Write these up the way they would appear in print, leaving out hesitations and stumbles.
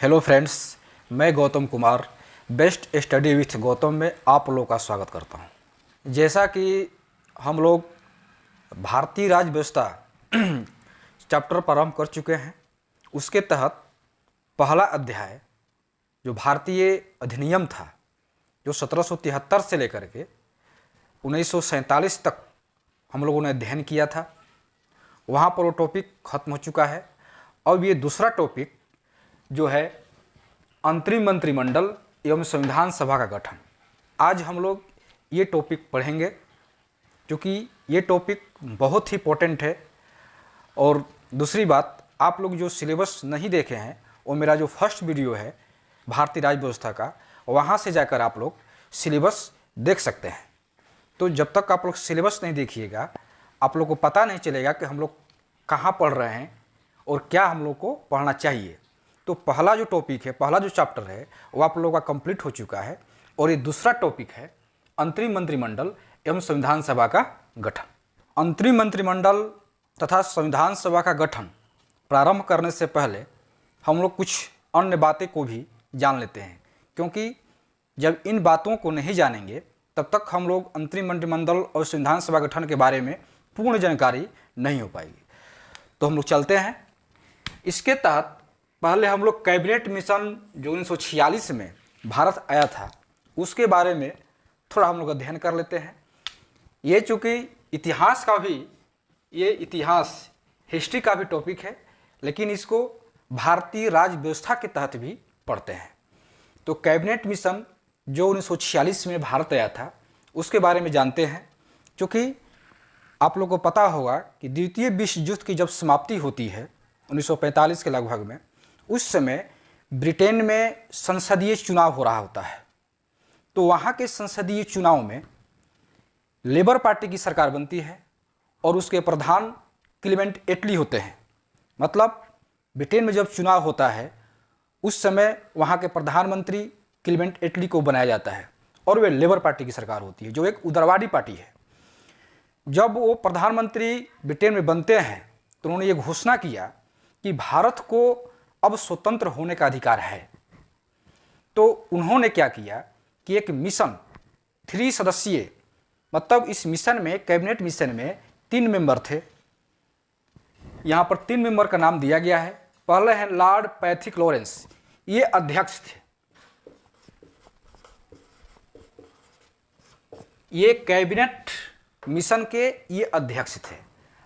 Hello friends, मैं Gautam Kumar best study with Gautam में आप लोगों का स्वागत करता हूं। जैसा कि हम लोग भारतीय राज्य व्यवस्था चैप्टर प्रारंभ कर चुके हैं, उसके तहत पहला अध्याय जो भारतीय अधिनियम था, जो 1773 से लेकर के 1947 तक हम लोगों ने अध्ययन किया था, वहाँ पर वो टॉपिक ख़त्म हो चुका है। अब ये दूसरा टॉपिक जो है अंतरिम मंत्रिमंडल एवं संविधान सभा का गठन, आज हम लोग ये टॉपिक पढ़ेंगे, क्योंकि ये टॉपिक बहुत ही इम्पोर्टेंट है। और दूसरी बात, आप लोग जो सिलेबस नहीं देखे हैं, वो मेरा जो फर्स्ट वीडियो है भारतीय राज्य व्यवस्था का, वहाँ से जाकर आप लोग सिलेबस देख सकते हैं। तो जब तक आप लोग सिलेबस नहीं देखिएगा, आप लोग को पता नहीं चलेगा कि हम लोग कहाँ पढ़ रहे हैं और क्या हम लोग को पढ़ना चाहिए। तो पहला जो टॉपिक है, पहला जो चैप्टर है, वो आप लोगों का कंप्लीट हो चुका है। और ये दूसरा टॉपिक है अंतरिम मंत्रिमंडल एवं संविधान सभा का गठन। अंतरिम मंत्रिमंडल तथा संविधान सभा का गठन प्रारंभ करने से पहले हम लोग कुछ अन्य बातें को भी जान लेते हैं, क्योंकि जब इन बातों को नहीं जानेंगे तब तक हम लोग अंतरिम मंत्रिमंडल और संविधान सभा गठन के बारे में पूर्ण जानकारी नहीं हो पाएगी। तो हम लोग चलते हैं। इसके तहत पहले हम लोग कैबिनेट मिशन जो 1946 में भारत आया था, उसके बारे में थोड़ा हम लोग अध्ययन कर लेते हैं। ये चूँकि इतिहास का भी, ये इतिहास हिस्ट्री का भी टॉपिक है, लेकिन इसको भारतीय राज्य व्यवस्था के तहत भी पढ़ते हैं। तो कैबिनेट मिशन जो 1946 में भारत आया था, उसके बारे में जानते हैं। क्योंकि आप लोगों को पता होगा कि द्वितीय विश्व युद्ध की जब समाप्ति होती है 1945 के लगभग में, उस समय ब्रिटेन में संसदीय चुनाव हो रहा होता है। तो वहाँ के संसदीय चुनाव में लेबर पार्टी की सरकार बनती है और उसके प्रधान क्लीमेंट एटली होते हैं। मतलब ब्रिटेन में जब चुनाव होता है, उस समय वहाँ के प्रधानमंत्री क्लीमेंट एटली को बनाया जाता है और वे लेबर पार्टी की सरकार होती है, जो एक उदारवादी पार्टी है। जब वो प्रधानमंत्री ब्रिटेन में बनते हैं तो उन्होंने ये घोषणा किया कि भारत को अब स्वतंत्र होने का अधिकार है। तो उन्होंने क्या किया कि एक मिशन 3 सदस्यीय, मतलब इस मिशन में, कैबिनेट मिशन में 3 मेंबर थे। यहाँ पर 3 मेंबर का नाम दिया गया है। पहले हैं लॉर्ड पैथिक लॉरेंस, ये अध्यक्ष थे। ये कैबिनेट मिशन के ये अध्यक्ष थे,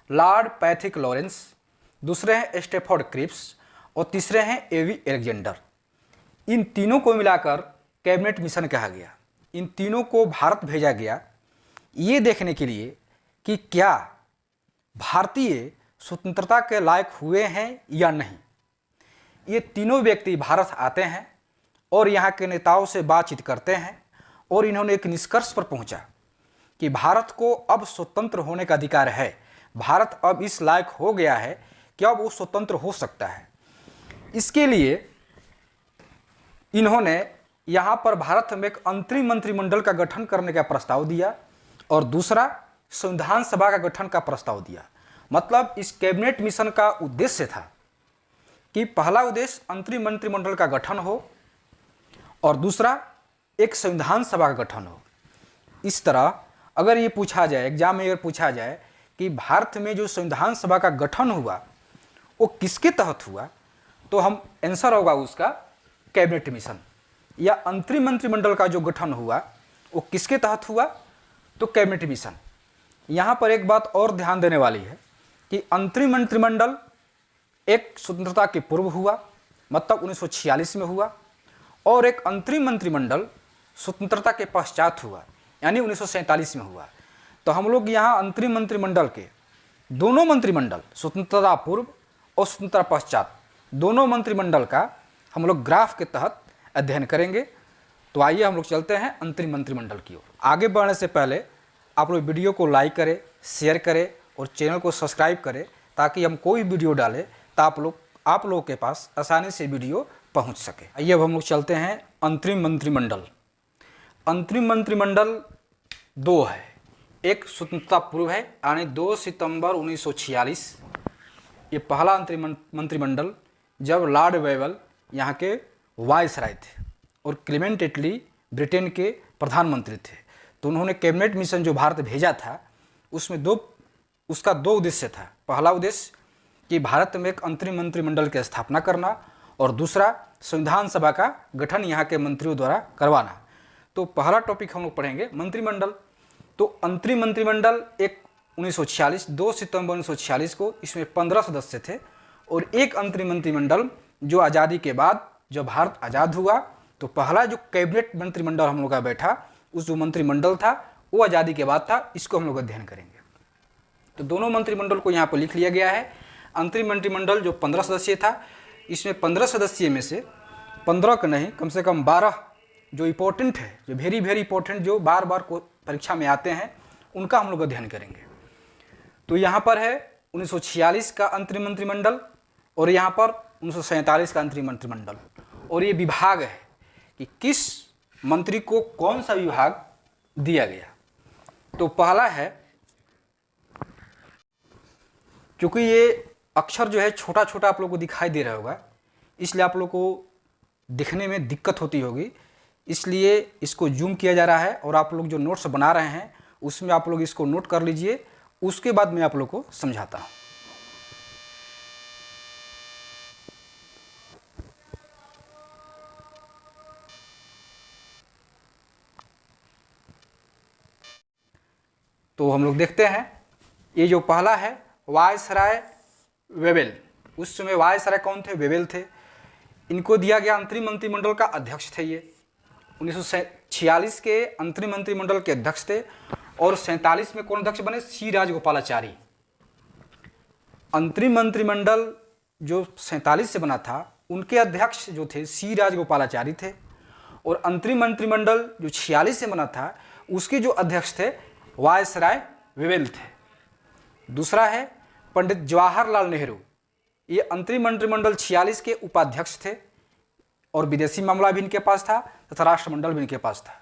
लॉर्ड पैथिक लॉरेंस। दूसरे हैं स्टैफोर्ड क्रिप्स और तीसरे हैं एवी अलेक्जेंडर। इन तीनों को मिलाकर कैबिनेट मिशन कहा गया। इन तीनों को भारत भेजा गया ये देखने के लिए कि क्या भारतीय स्वतंत्रता के लायक हुए हैं या नहीं। ये तीनों व्यक्ति भारत आते हैं और यहाँ के नेताओं से बातचीत करते हैं और इन्होंने एक निष्कर्ष पर पहुँचा कि भारत को अब स्वतंत्र होने का अधिकार है। भारत अब इस लायक हो गया है कि अब वो स्वतंत्र हो सकता है। इसके लिए इन्होंने यहाँ पर भारत में एक अंतरिम मंत्रिमंडल का गठन करने का प्रस्ताव दिया और दूसरा संविधान सभा का गठन का प्रस्ताव दिया। मतलब इस कैबिनेट मिशन का उद्देश्य था कि पहला उद्देश्य अंतरिम मंत्रिमंडल का गठन हो और दूसरा एक संविधान सभा का गठन हो। इस तरह अगर ये पूछा जाए, एग्जाम में अगर पूछा जाए कि भारत में जो संविधान सभा का गठन हुआ वो किसके तहत हुआ, तो हम आंसर होगा उसका कैबिनेट मिशन। या अंतरिम मंत्रिमंडल का जो गठन हुआ वो किसके तहत हुआ, तो कैबिनेट मिशन। यहाँ पर एक बात और ध्यान देने वाली है कि अंतरिम मंत्रिमंडल एक स्वतंत्रता के पूर्व हुआ, मतलब 1946 में हुआ, और एक अंतरिम मंत्रिमंडल स्वतंत्रता के पश्चात हुआ, यानी 1947 में हुआ। तो हम लोग यहाँ अंतरिम मंत्रिमंडल के दोनों मंत्रिमंडल, स्वतंत्रता पूर्व और स्वतंत्रता पश्चात, दोनों मंत्रिमंडल का हम लोग ग्राफ के तहत अध्ययन करेंगे। तो आइए हम लोग चलते हैं अंतरिम मंत्रिमंडल की ओर। आगे बढ़ने से पहले आप लोग वीडियो को लाइक करें, शेयर करें और चैनल को सब्सक्राइब करें, ताकि हम कोई वीडियो डालें तो आप लोगों के पास आसानी से वीडियो पहुंच सके। आइए अब हम लोग चलते हैं अंतरिम मंत्रिमंडल। अंतरिम मंत्रिमंडल 2 है। एक स्वतंत्रता पूर्व है, यानी 2 सितंबर 1946 ये पहला अंतरिम मंत्रिमंडल, जब लॉर्ड वेवल यहाँ के वायसराय थे और क्लेमेंट एटली ब्रिटेन के प्रधानमंत्री थे। तो उन्होंने कैबिनेट मिशन जो भारत भेजा था उसमें उसका दो उद्देश्य था। पहला उद्देश्य कि भारत में एक अंतरिम मंत्रिमंडल की स्थापना करना और दूसरा संविधान सभा का गठन यहाँ के मंत्रियों द्वारा करवाना। तो पहला टॉपिक हम लोग पढ़ेंगे मंत्रिमंडल। तो अंतरिम मंत्रिमंडल एक 1946 2 सितंबर 1946 को इसमें 15 सदस्य थे और एक अंतरिम मंत्रिमंडल जो आज़ादी के बाद जब भारत आज़ाद हुआ तो पहला जो कैबिनेट मंत्रिमंडल हम लोग का बैठा उस जो मंत्रिमंडल था वो आज़ादी के बाद था। इसको हम लोग अध्ययन करेंगे। तो दोनों मंत्रिमंडल को यहाँ पर लिख लिया गया है। अंतरिम मंत्रिमंडल जो 15 सदस्यीय था, इसमें 15 सदस्यीय में से 15 का नहीं कम से कम 12 जो इम्पोर्टेंट है, जो वेरी वेरी इंपॉर्टेंट, जो बार बार को परीक्षा में आते हैं, उनका हम लोग अध्ययन करेंगे। तो यहाँ पर है 1946 का अंतरिम मंत्रिमंडल और यहाँ पर 1947 का अंतरिम मंत्रिमंडल। और ये विभाग है कि किस मंत्री को कौन सा विभाग दिया गया। तो पहला है, क्योंकि ये अक्षर जो है छोटा छोटा आप लोग को दिखाई दे रहा होगा, इसलिए आप लोग को दिखने में दिक्कत होती होगी, इसलिए इसको जूम किया जा रहा है। और आप लोग जो नोट्स बना रहे हैं उसमें आप लोग इसको नोट कर लीजिए, उसके बाद मैं आप लोग को समझाता हूँ। तो हम लोग देखते हैं, ये जो पहला है वायसराय वेवेल। उस समय वायसराय कौन थे? वेवेल थे। इनको दिया गया अंतरिम मंत्रिमंडल का अध्यक्ष थे। ये 1946 के अंतरिम मंत्रिमंडल के अध्यक्ष थे और 47 में कौन अध्यक्ष बने? सी राजगोपालाचारी। अंतरिम मंत्रिमंडल जो 47 से बना था उनके अध्यक्ष जो थे सी राजगोपालाचारी थे और अंतरिम मंत्रिमंडल जो 46 से बना था उसके जो अध्यक्ष थे वायसराय वेवेल थे। दूसरा है पंडित जवाहरलाल नेहरू। ये अंतरिम मंत्रिमंडल 46 के उपाध्यक्ष थे और विदेशी मामला भी इनके पास था तथा राष्ट्रमंडल भी इनके पास था।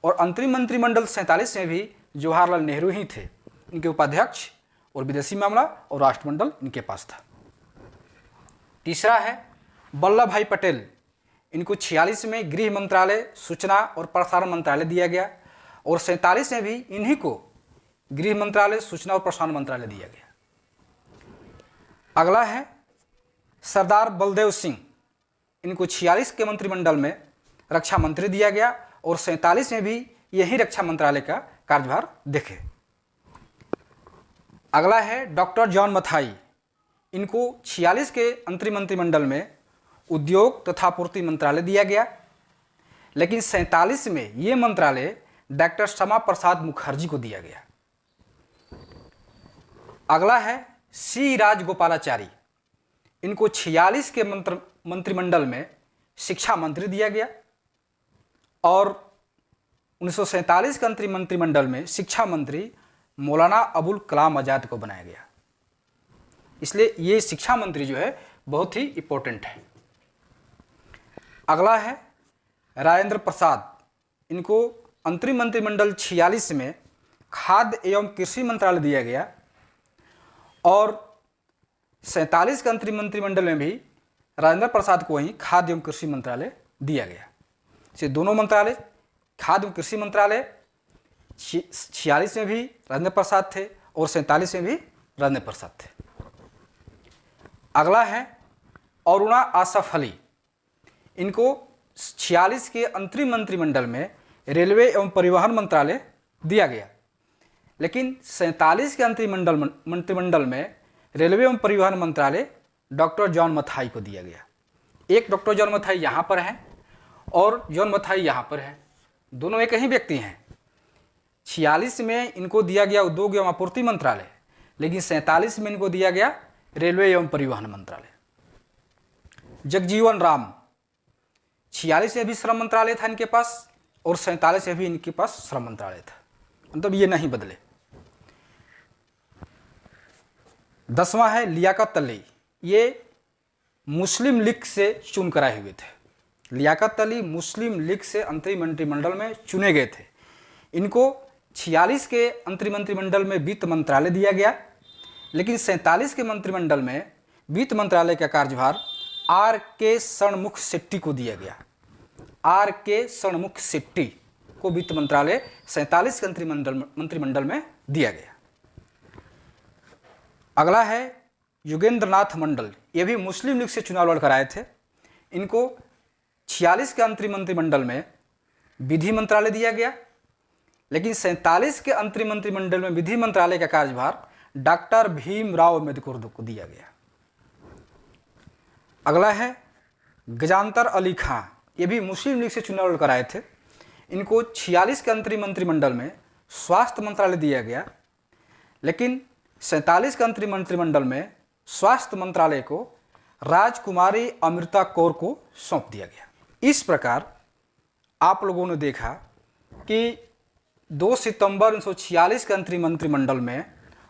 और अंतरिम मंत्रिमंडल 47 में भी जवाहरलाल नेहरू ही थे इनके उपाध्यक्ष और विदेशी मामला और राष्ट्रमंडल इनके पास था। तीसरा है वल्लभ भाई पटेल। इनको 46 में गृह मंत्रालय, सूचना और प्रसारण मंत्रालय दिया गया और 47 में भी इन्हीं को गृह मंत्रालय, सूचना और प्रसारण मंत्रालय दिया गया। अगला है सरदार बलदेव सिंह। इनको 46 के मंत्रिमंडल में रक्षा मंत्री दिया गया और 47 में भी यही रक्षा मंत्रालय का कार्यभार देखे। अगला है डॉक्टर जॉन मथाई। इनको 46 के अंतरिम मंत्रिमंडल में उद्योग तथा आपूर्ति मंत्रालय दिया गया, लेकिन 47 में ये मंत्रालय डॉक्टर श्यामा प्रसाद मुखर्जी को दिया गया। अगला है सी राजगोपालाचारी। इनको 46 के मंत्रिमंडल में शिक्षा मंत्री दिया गया और 1947 के अंतरिम मंत्रिमंडल में शिक्षा मंत्री मौलाना अबुल कलाम आज़ाद को बनाया गया। इसलिए ये शिक्षा मंत्री जो है बहुत ही इम्पोर्टेंट है। अगला है राजेंद्र प्रसाद। इनको अंतरिम मंत्रिमंडल 46 में खाद्य एवं कृषि मंत्रालय दिया गया और 47 के अंतरिम मंत्रिमंडल में भी राजेंद्र प्रसाद को ही खाद्य एवं कृषि मंत्रालय दिया गया। से दोनों मंत्रालय, खाद्य एवं कृषि मंत्रालय 46 में भी राजेंद्र प्रसाद थे और 47 में भी राजेंद्र प्रसाद थे। अगला है अरुणा आसफ अली। इनको 46 के अंतरिम मंत्रिमंडल में रेलवे एवं परिवहन मंत्रालय दिया गया, लेकिन 47 के अंतरिम मंत्रिमंडल में रेलवे एवं परिवहन मंत्रालय डॉक्टर जॉन मथाई को दिया गया। एक डॉक्टर जॉन मथाई यहाँ पर हैं और जॉन मथाई यहाँ पर है, दोनों एक ही व्यक्ति हैं। 46 में इनको दिया गया उद्योग एवं आपूर्ति मंत्रालय, लेकिन 47 में इनको दिया गया रेलवे एवं परिवहन मंत्रालय। जगजीवन राम, 46 में भी श्रम मंत्रालय था इनके पास और 47 में भी इनके पास श्रम मंत्रालय था, मतलब ये नहीं बदले। 10वां है लियाकत अली। ये मुस्लिम लीग से चुन कराए हुए थे। लियाकत अली मुस्लिम लीग से अंतरिम मंत्रिमंडल में चुने गए थे। इनको 46 के अंतरिम मंत्रिमंडल में वित्त मंत्रालय दिया गया, लेकिन 47 के मंत्रिमंडल में वित्त मंत्रालय का कार्यभार आर के षणमुख शेट्टी को दिया गया। आर के षणमुख शेट्टी को वित्त मंत्रालय 47 के मंत्रिमंडल में दिया गया। अगला है योगेंद्र नाथ मंडल, ये भी मुस्लिम लीग से चुनाव लड़कर आए थे। इनको 46 के अंतरिम मंत्रिमंडल में विधि मंत्रालय दिया गया, लेकिन 47 के अंतरिम मंत्रिमंडल में विधि मंत्रालय का कार्यभार डॉक्टर भीमराव अम्बेडकर को दिया गया। अगला है गजानतर अली खां, ये भी मुस्लिम लीग से चुनाव लड़कर आए थे। इनको 46 के अंतरिम मंत्रिमंडल में स्वास्थ्य मंत्रालय दिया गया, लेकिन 47 के अंतरिम मंत्रिमंडल में स्वास्थ्य मंत्रालय को राजकुमारी अमृता कौर को सौंप दिया गया। इस प्रकार आप लोगों ने देखा कि 2 सितंबर 1946 के अंतरिम मंत्रिमंडल में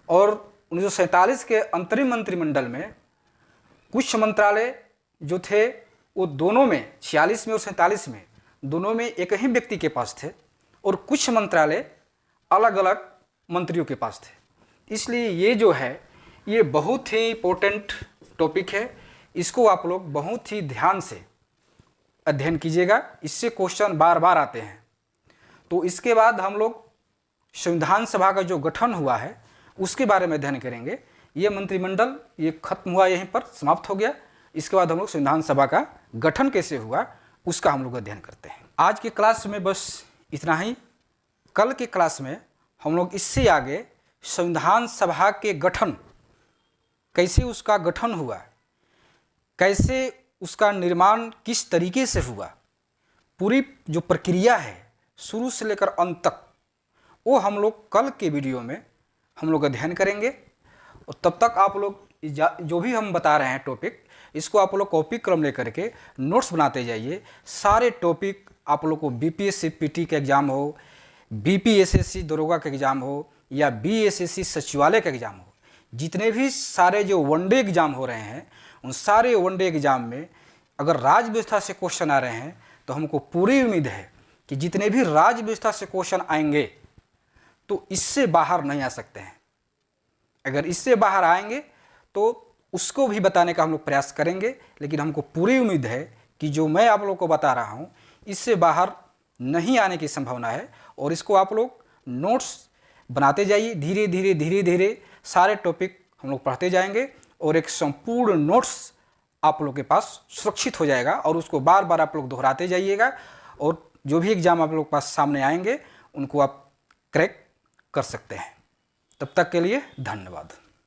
और 1947 के अंतरिम मंत्रिमंडल में कुछ मंत्रालय जो थे वो दोनों में 46 में और 47 में दोनों में एक ही व्यक्ति के पास थे, और कुछ मंत्रालय अलग अलग मंत्रियों के पास थे। इसलिए ये जो है ये बहुत ही इम्पोर्टेंट टॉपिक है, इसको आप लोग बहुत ही ध्यान से अध्ययन कीजिएगा, इससे क्वेश्चन बार बार आते हैं। तो इसके बाद हम लोग संविधान सभा का जो गठन हुआ है उसके बारे में अध्ययन करेंगे। ये मंत्रिमंडल ये खत्म हुआ, यहीं पर समाप्त हो गया। इसके बाद हम लोग संविधान सभा का गठन कैसे हुआ उसका हम लोग अध्ययन करते हैं। आज के क्लास में बस इतना ही। कल के क्लास में हम लोग इससे आगे संविधान सभा के गठन, कैसे उसका गठन हुआ, कैसे उसका निर्माण किस तरीके से हुआ, पूरी जो प्रक्रिया है शुरू से लेकर अंत तक, वो हम लोग कल के वीडियो में हम लोग अध्ययन करेंगे। और तब तक आप लोग जो भी हम बता रहे हैं टॉपिक, इसको आप लोग कॉपी क्रम लेकर के नोट्स बनाते जाइए। सारे टॉपिक आप लोग को बीपीएससी पीटी का एग्ज़ाम हो, बीपीएसएससी दरोगा का एग्ज़ाम हो, या बीएसएससी सचिवालय का एग्ज़ाम हो, जितने भी सारे जो वनडे एग्ज़ाम हो रहे हैं उन सारे वनडे एग्ज़ाम में अगर राज्य व्यवस्था से क्वेश्चन आ रहे हैं तो हमको पूरी उम्मीद है कि जितने भी राज्य व्यवस्था से क्वेश्चन आएंगे तो इससे बाहर नहीं आ सकते हैं। अगर इससे बाहर आएंगे तो उसको भी बताने का हम लोग प्रयास करेंगे, लेकिन हमको पूरी उम्मीद है कि जो मैं आप लोग को बता रहा हूँ इससे बाहर नहीं आने की संभावना है। और इसको आप लोग नोट्स बनाते जाइए, धीरे धीरे धीरे धीरे सारे टॉपिक हम लोग पढ़ते जाएंगे और एक संपूर्ण नोट्स आप लोग के पास सुरक्षित हो जाएगा, और उसको बार बार आप लोग दोहराते जाइएगा, और जो भी एग्ज़ाम आप लोग के पास सामने आएंगे उनको आप क्रैक कर सकते हैं। तब तक के लिए धन्यवाद।